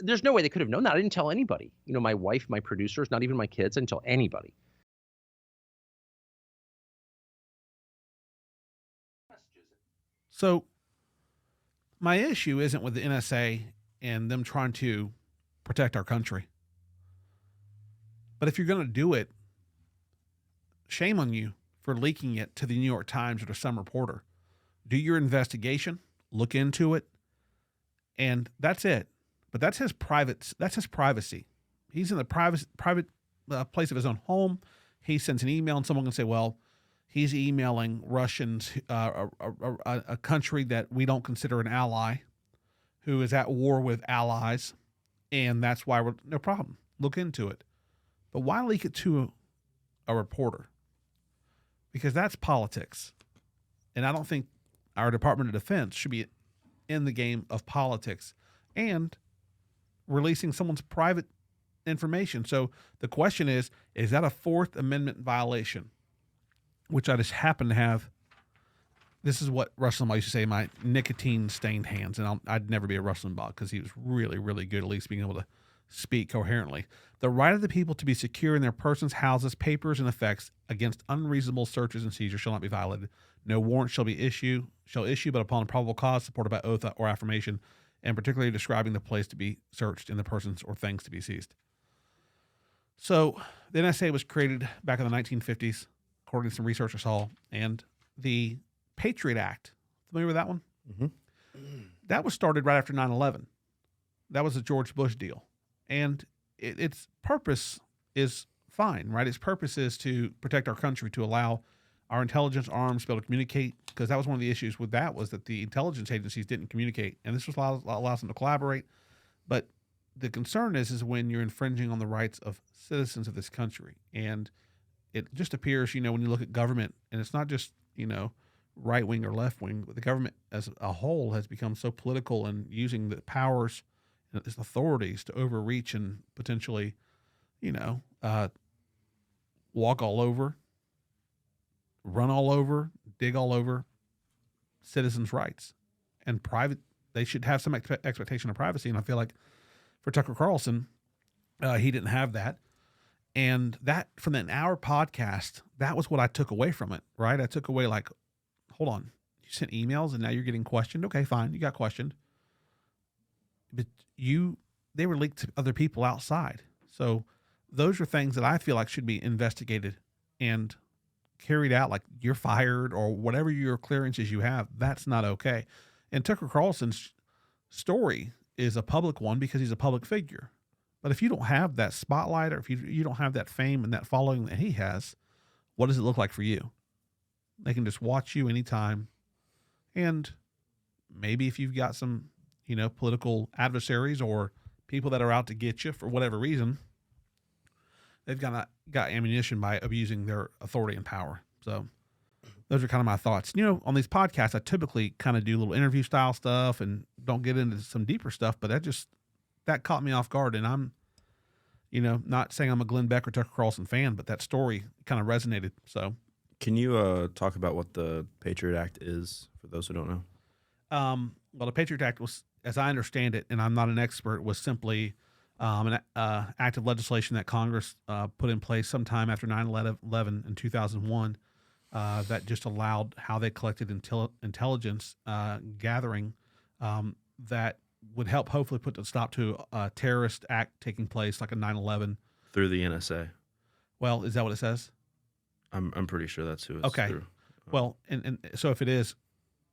there's no way they could have known that. I didn't tell anybody. My wife, my producers, not even my kids. I didn't tell anybody. So my issue isn't with the NSA and them trying to protect our country. But if you're going to do it, shame on you for leaking it to the New York Times or to some reporter. Do your investigation, look into it, and that's it. But that's his privacy. He's in the private place of his own home. He sends an email, and someone can say, well, he's emailing Russians, a country that we don't consider an ally, who is at war with allies, and that's why we're no problem. Look into it. But why leak it to a reporter? Because that's politics. And I don't think our Department of Defense should be in the game of politics and releasing someone's private information. So the question is that a Fourth Amendment violation? Which I just happen to have. This is what Rush Limbaugh used to say, my nicotine-stained hands. And I'd never be a Rush Limbaugh because he was really, really good at least being able to speak coherently. The right of the people to be secure in their persons, houses, papers, and effects against unreasonable searches and seizures shall not be violated. No warrant shall issue, but upon probable cause supported by oath or affirmation, and particularly describing the place to be searched and the persons or things to be seized. So the NSA was created back in the 1950s, according to some research I saw, and the Patriot Act, familiar with that one? Mm-hmm. That was started right after 9/11. That was a George Bush deal. And its purpose is fine, right? Its purpose is to protect our country, to allow our intelligence arms to be able to communicate, because that was one of the issues with that, was that the intelligence agencies didn't communicate, and this was allows them to collaborate. But the concern is when you're infringing on the rights of citizens of this country. And it just appears, when you look at government, and it's not just, right wing or left wing, but the government as a whole has become so political and using the powers and its authorities to overreach and potentially, walk all over, run all over, dig all over citizens' rights and private. They should have some expectation of privacy. And I feel like for Tucker Carlson, he didn't have that. And that from an hour podcast, that was what I took away from it, right? I took away like, hold on, you sent emails and now you're getting questioned. Okay, fine. You got questioned. But they were leaked to other people outside. So those are things that I feel like should be investigated and carried out, like you're fired or whatever your clearances you have. That's not okay. And Tucker Carlson's story is a public one because he's a public figure. But if you don't have that spotlight, or if you don't have that fame and that following that he has, what does it look like for you? They can just watch you anytime. And maybe if you've got some, political adversaries or people that are out to get you for whatever reason, they've got ammunition by abusing their authority and power. So those are kind of my thoughts. On these podcasts, I typically kind of do little interview style stuff and don't get into some deeper stuff, but that caught me off guard. And I'm, not saying I'm a Glenn Beck or Tucker Carlson fan, but that story kind of resonated. So can you talk about what the Patriot Act is for those who don't know? Well, the Patriot Act was, as I understand it, and I'm not an expert, was simply an act of legislation that Congress put in place sometime after 9/11 in 2001 that just allowed how they collected intelligence gathering that would help hopefully put a stop to a terrorist act taking place like a 9/11. Through the NSA. Well, is that what it says? I'm pretty sure that's who it's through. Well, and so if it is,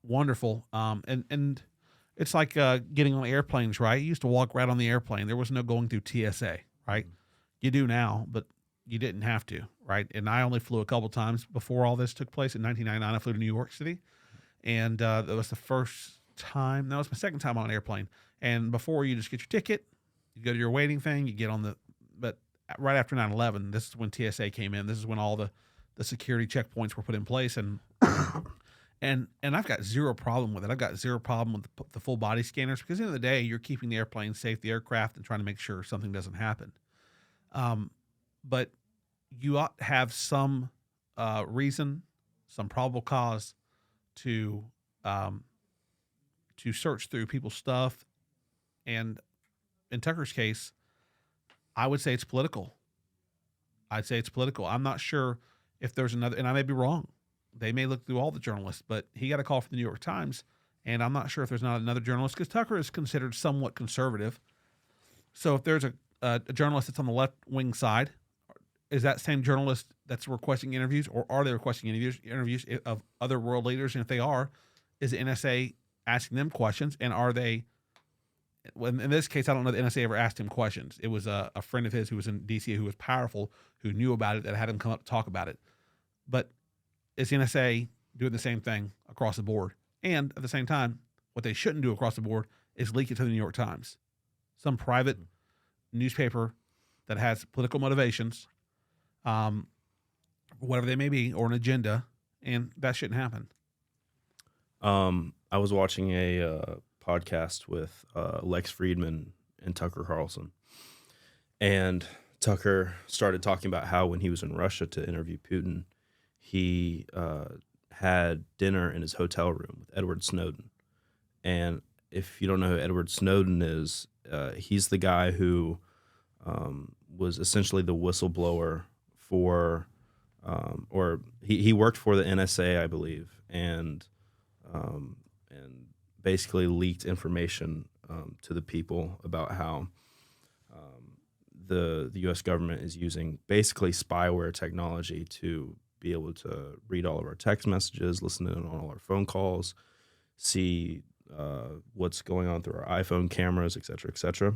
wonderful. And it's like getting on airplanes, right? You used to walk right on the airplane. There was no going through TSA, right? Mm-hmm. You do now, but you didn't have to, right? And I only flew a couple times before all this took place. In 1999, I flew to New York City, and that was the first time. That was my second time on an airplane. And before, you just get your ticket, you go to your waiting thing, you get on but right after 9/11, this is when TSA came in. This is when all the security checkpoints were put in place, and I've got zero problem with it. I've got zero problem with the full body scanners, because at the end of the day, you're keeping the airplane safe, the aircraft, and trying to make sure something doesn't happen. But you ought to have some reason, some probable cause to search through people's stuff. And in Tucker's case, I would say it's political. I'd say it's political. I'm not sure if there's another, and I may be wrong. They may look through all the journalists, but he got a call from the New York Times, and I'm not sure if there's not another journalist, because Tucker is considered somewhat conservative. So if there's a journalist that's on the left-wing side, is that same journalist that's requesting interviews, or are they requesting interviews of other world leaders? And if they are, is the NSA asking them questions? And are they, well, in this case, I don't know the NSA ever asked him questions. It was a friend of his who was in D.C. who was powerful, who knew about it, that had him come up to talk about it. But is the NSA doing the same thing across the board? And at the same time, what they shouldn't do across the board is leak it to the New York Times, some private newspaper that has political motivations, whatever they may be, or an agenda, and that shouldn't happen. I was watching a podcast with Lex Friedman and Tucker Carlson, and Tucker started talking about how when he was in Russia to interview Putin, he had dinner in his hotel room with Edward Snowden. And if you don't know who Edward Snowden is, he's the guy who was essentially the whistleblower for, or he worked for the NSA, I believe, and basically leaked information to the people about how the U.S. government is using basically spyware technology to be able to read all of our text messages, listen in on all our phone calls, see what's going on through our iPhone cameras, et cetera, et cetera.